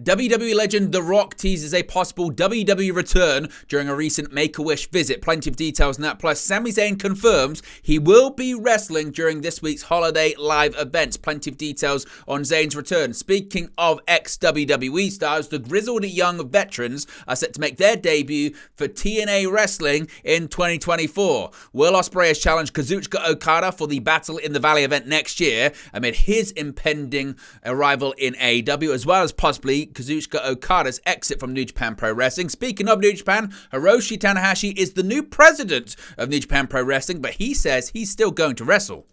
WWE legend The Rock teases a possible WWE return during a recent Make-A-Wish visit. Plenty of details on that. Plus, Sami Zayn confirms he will be wrestling during this week's holiday live events. Plenty of details on Zayn's return. Speaking of ex-WWE stars, the Grizzled young veterans are set to make their debut for TNA wrestling in 2024. Will Ospreay has challenged Kazuchika Okada for the Battle in the Valley event next year amid his impending arrival in AEW, as well as possibly Kazuchika Okada's exit from New Japan Pro Wrestling. Speaking of New Japan, Hoshi Tanahashi is the new president of New Japan Pro Wrestling, but he says he's still going to wrestle.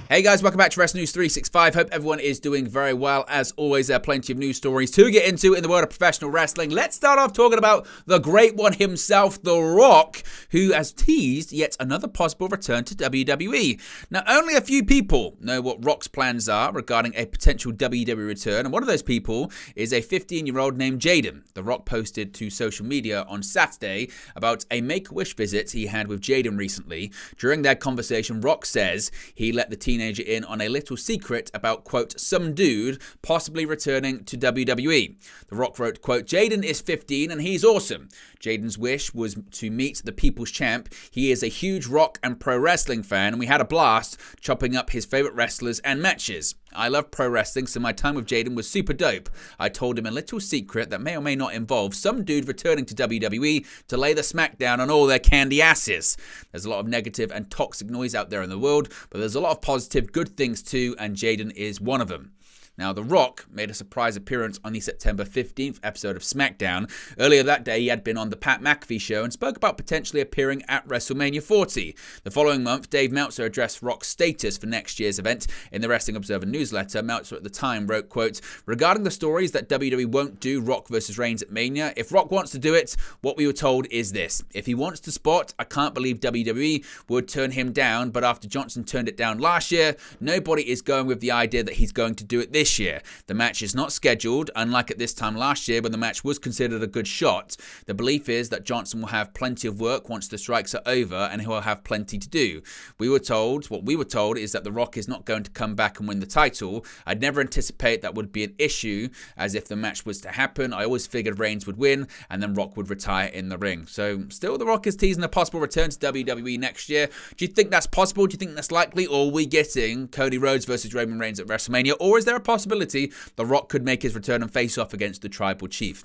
Hey guys, welcome back to Wrestling News 365. Hope everyone is doing very well. As always, there are plenty of news stories to get into in the world of professional wrestling. Let's start off talking about the great one himself, The Rock, who has teased yet another possible return to WWE. Now, only a few people know what Rock's plans are regarding a potential WWE return, and one of those people is a 15-year-old named Jaden. The Rock posted to social media on Saturday about a Make-A-Wish visit he had with Jaden recently. During that conversation, Rock says he let the teenager in on a little secret about, quote, some dude possibly returning to WWE. The Rock wrote, quote, Jaden is 15 and he's awesome. Jaden's wish was to meet the People's Champ. He is a huge rock and pro wrestling fan, and we had a blast chopping up his favorite wrestlers and matches. I love pro wrestling, so my time with Jaden was super dope. I told him a little secret that may or may not involve some dude returning to WWE to lay the smackdown on all their candy asses. There's a lot of negative and toxic noise out there in the world, but there's a lot of positive, good things too, and Jaden is one of them. Now, The Rock made a surprise appearance on the September 15th episode of SmackDown. Earlier that day, he had been on the Pat McAfee show and spoke about potentially appearing at WrestleMania 40. The following month, Dave Meltzer addressed Rock's status for next year's event in the Wrestling Observer newsletter. Meltzer at the time wrote, quote, regarding the stories that WWE won't do Rock versus Reigns at Mania, if Rock wants to do it, what we were told is this. If he wants to spot, I can't believe WWE would turn him down, but after Johnson turned it down last year, nobody is going with the idea that he's going to do it this year. The match is not scheduled, unlike at this time last year when the match was considered a good shot. The belief is that Johnson will have plenty of work once the strikes are over and he will have plenty to do. What we were told is that The Rock is not going to come back and win the title. I'd never anticipate that would be an issue, as if the match was to happen, I always figured Reigns would win and then Rock would retire in the ring. So still The Rock is teasing a possible return to WWE next year. Do you think that's possible? Do you think that's likely? Or are we getting Cody Rhodes versus Roman Reigns at WrestleMania? Or is there a possibility The Rock could make his return and face off against the Tribal Chief?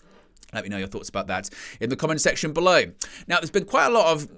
Let me know your thoughts about that in the comment section below. Now, there's been quite a lot of,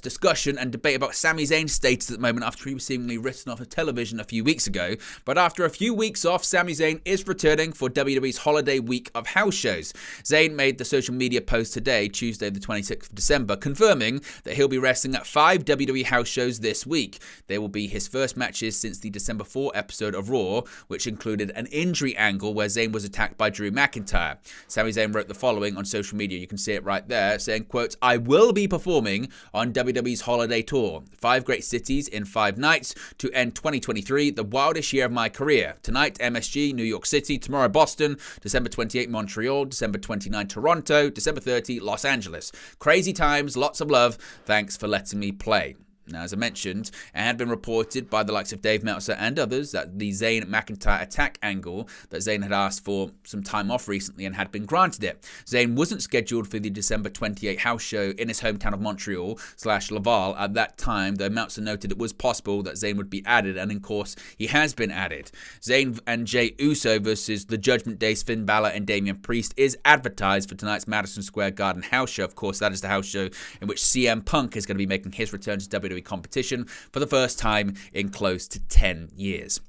discussion and debate about Sami Zayn's status at the moment after he was seemingly written off of television a few weeks ago. But after a few weeks off, Sami Zayn is returning for WWE's holiday week of house shows. Zayn made the social media post today, Tuesday the 26th of December, confirming that he'll be wrestling at 5 WWE house shows this week. They will be his first matches since the December 4 episode of Raw, which included an injury angle where Zayn was attacked by Drew McIntyre. Sami Zayn wrote the following on social media, you can see it right there, saying, quote, I will be performing on WWE's holiday tour. 5 great cities in 5 nights to end 2023, the wildest year of my career. Tonight, MSG, New York City. Tomorrow, Boston. December 28, Montreal. December 29, Toronto. December 30, Los Angeles. Crazy times, lots of love. Thanks for letting me play. Now, as I mentioned, it had been reported by the likes of Dave Meltzer and others that the Zayn-McIntyre attack angle that Zayn had asked for some time off recently and had been granted it. Zayn wasn't scheduled for the December 28 house show in his hometown of Montreal/Laval at that time, though Meltzer noted it was possible that Zayn would be added, and of course, he has been added. Zayn and Jey Uso versus the Judgment Day's Finn Balor and Damian Priest is advertised for tonight's Madison Square Garden house show. Of course, that is the house show in which CM Punk is going to be making his return to WWE competition for the first time in close to 10 years.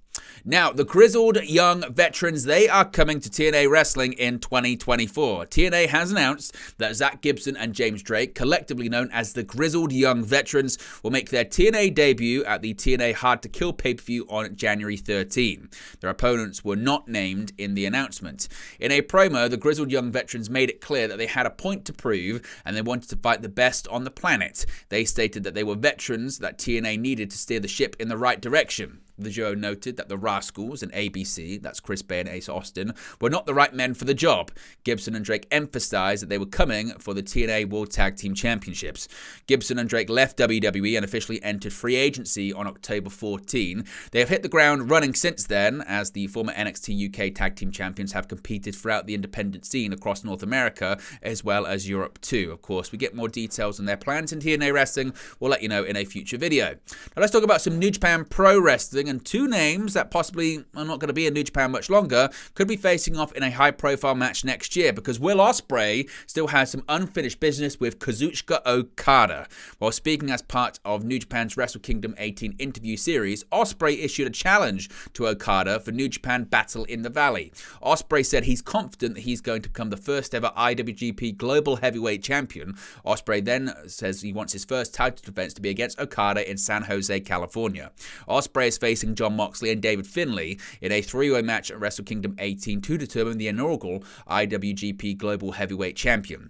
Now, the Grizzled young veterans, they are coming to TNA Wrestling in 2024. TNA has announced that Zach Gibson and James Drake, collectively known as the Grizzled Young Veterans, will make their TNA debut at the TNA Hard to Kill pay-per-view on January 13. Their opponents were not named in the announcement. In a promo, the Grizzled Young Veterans made it clear that they had a point to prove and they wanted to fight the best on the planet. They stated that they were veterans that TNA needed to steer the ship in the right direction. The duo noted that the Rascals and ABC, that's Chris Bay and Ace Austin, were not the right men for the job. Gibson and Drake emphasized that they were coming for the TNA World Tag Team Championships. Gibson and Drake left WWE and officially entered free agency on October 14. They have hit the ground running since then, as the former NXT UK Tag Team Champions have competed throughout the independent scene across North America, as well as Europe too. Of course, we get more details on their plans in TNA Wrestling. We'll let you know in a future video. Now let's talk about some New Japan Pro Wrestling, and two names that possibly are not going to be in New Japan much longer could be facing off in a high-profile match next year, because Will Ospreay still has some unfinished business with Kazuchika Okada. While speaking as part of New Japan's Wrestle Kingdom 18 interview series, Ospreay issued a challenge to Okada for New Japan Battle in the Valley. Ospreay said he's confident that he's going to become the first ever IWGP Global Heavyweight Champion. Ospreay then says he wants his first title defense to be against Okada in San Jose, California. Ospreay is facing Jon Moxley and David Finlay in a three-way match at Wrestle Kingdom 18 to determine the inaugural IWGP Global Heavyweight Champion.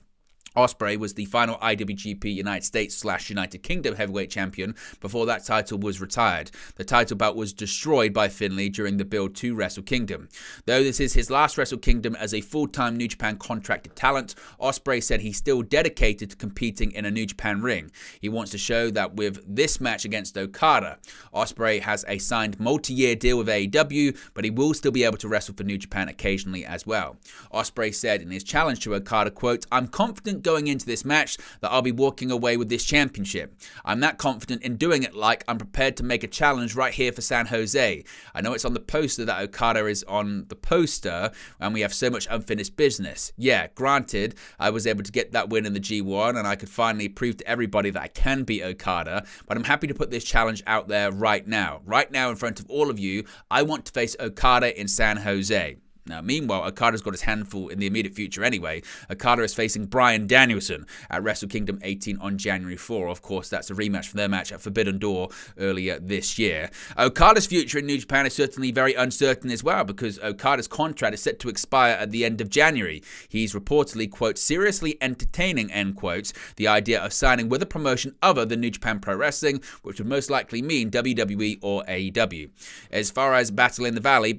Ospreay was the final IWGP United States/United Kingdom heavyweight champion before that title was retired. The title bout was destroyed by Finlay during the build to Wrestle Kingdom. Though this is his last Wrestle Kingdom as a full-time New Japan contracted talent, Ospreay said he's still dedicated to competing in a New Japan ring. He wants to show that with this match against Okada. Ospreay has a signed multi-year deal with AEW, but he will still be able to wrestle for New Japan occasionally as well. Ospreay said in his challenge to Okada, quote, "I'm confident going into this match that I'll be walking away with this championship. I'm that confident in doing it, like I'm prepared to make a challenge right here for San Jose. I know it's on the poster that Okada is on the poster, and we have so much unfinished business. Yeah, granted, I was able to get that win in the G1, and I could finally prove to everybody that I can beat Okada, but I'm happy to put this challenge out there right now. Right now in front of all of you, I want to face Okada in San Jose." Now, meanwhile, Okada's got his handful in the immediate future anyway. Okada is facing Bryan Danielson at Wrestle Kingdom 18 on January 4. Of course, that's a rematch from their match at Forbidden Door earlier this year. Okada's future in New Japan is certainly very uncertain as well, because Okada's contract is set to expire at the end of January. He's reportedly, quote, seriously entertaining, end quotes, the idea of signing with a promotion other than New Japan Pro Wrestling, which would most likely mean WWE or AEW. As far as Battle in the Valley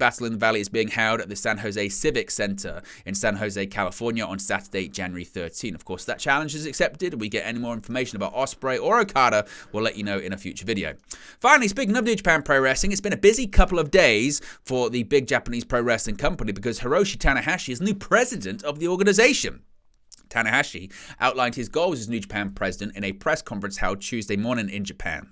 is being held at the San Jose Civic Center in San Jose, California on Saturday, January 13. Of course, that challenge is accepted. If we get any more information about Ospreay or Okada, we'll let you know in a future video. Finally, speaking of New Japan Pro Wrestling, it's been a busy couple of days for the big Japanese pro wrestling company, because Hiroshi Tanahashi is the new president of the organization. Tanahashi outlined his goals as New Japan president in a press conference held Tuesday morning in Japan.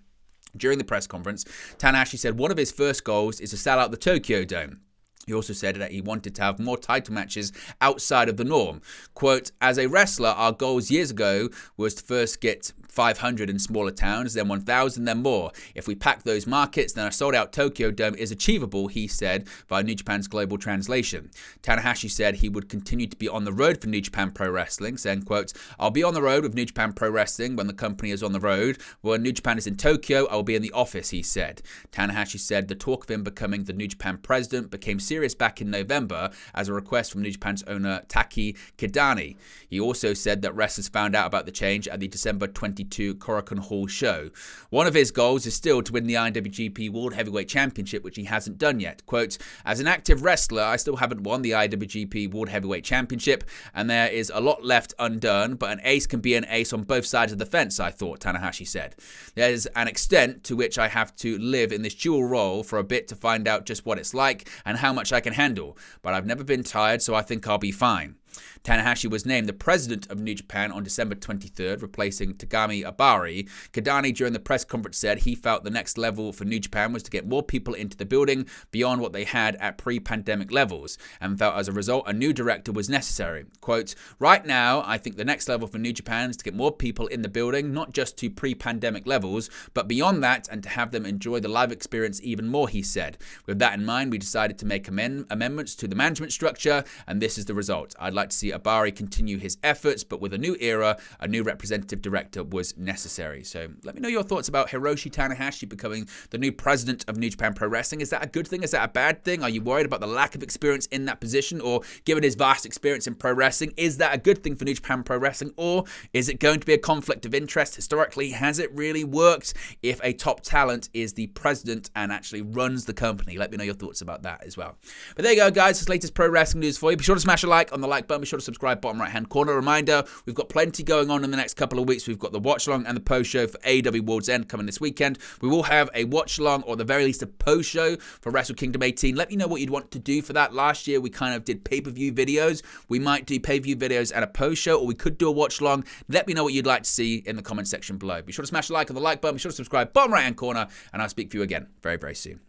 During the press conference, Tanahashi said one of his first goals is to sell out the Tokyo Dome. He also said that he wanted to have more title matches outside of the norm. Quote, "As a wrestler, our goals years ago was to first get 500 in smaller towns, then 1,000, then more. If we pack those markets, then a sold-out Tokyo Dome is achievable," he said via New Japan's global translation. Tanahashi said he would continue to be on the road for New Japan Pro Wrestling, saying, quote, "I'll be on the road with New Japan Pro Wrestling when the company is on the road. When New Japan is in Tokyo, I will be in the office," he said. Tanahashi said the talk of him becoming the New Japan president became serious back in November as a request from New Japan's owner Taki Kidani. He also said that wrestlers found out about the change at the December 22 Korakuen Hall show. One of his goals is still to win the IWGP World Heavyweight Championship, which he hasn't done yet. Quote, "As an active wrestler, I still haven't won the IWGP World Heavyweight Championship, and there is a lot left undone, but an ace can be an ace on both sides of the fence, I thought," Tanahashi said. "There's an extent to which I have to live in this dual role for a bit to find out just what it's like and how much I can handle, but I've never been tired, so I think I'll be fine." Tanahashi was named the president of New Japan on December 23rd, replacing Tagami Abari. Kidani, during the press conference, said he felt the next level for New Japan was to get more people into the building beyond what they had at pre-pandemic levels, and felt as a result a new director was necessary. Quote, "Right now, I think the next level for New Japan is to get more people in the building, not just to pre-pandemic levels, but beyond that, and to have them enjoy the live experience even more," he said. "With that in mind, we decided to make amendments to the management structure, and this is the result. I'd like like to see Abari continue his efforts, but with a new era, a new representative director was necessary. So let me know your thoughts about Hoshi Tanahashi becoming the new president of New Japan Pro Wrestling. Is that a good thing? Is that a bad thing? Are you worried about the lack of experience in that position? Or given his vast experience in pro wrestling, is that a good thing for New Japan Pro Wrestling? Or is it going to be a conflict of interest? Historically, has it really worked if a top talent is the president and actually runs the company? Let me know your thoughts about that as well. But there you go, guys. This latest pro wrestling news for you. Be sure to smash a like on the like button. Be sure to subscribe, bottom right-hand corner. Reminder, we've got plenty going on in the next couple of weeks. We've got the watch-along and the post-show for AEW World's End coming this weekend. We will have a watch-along, or at the very least a post-show for Wrestle Kingdom 18. Let me know what you'd want to do for that. Last year, we kind of did pay-per-view videos. We might do pay-per-view videos and a post-show, or we could do a watch-along. Let me know what you'd like to see in the comment section below. Be sure to smash a like on the like button. Be sure to subscribe, bottom right-hand corner, and I'll speak to you again very, very soon.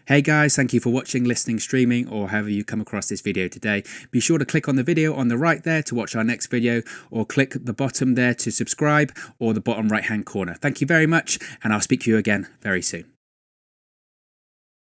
Hey guys, thank you for watching, listening, streaming, or however you come across this video today. Be sure to click on the video on the right there to watch our next video, or click the bottom there to subscribe, or the bottom right hand corner. Thank you very much, and I'll speak to you again very soon.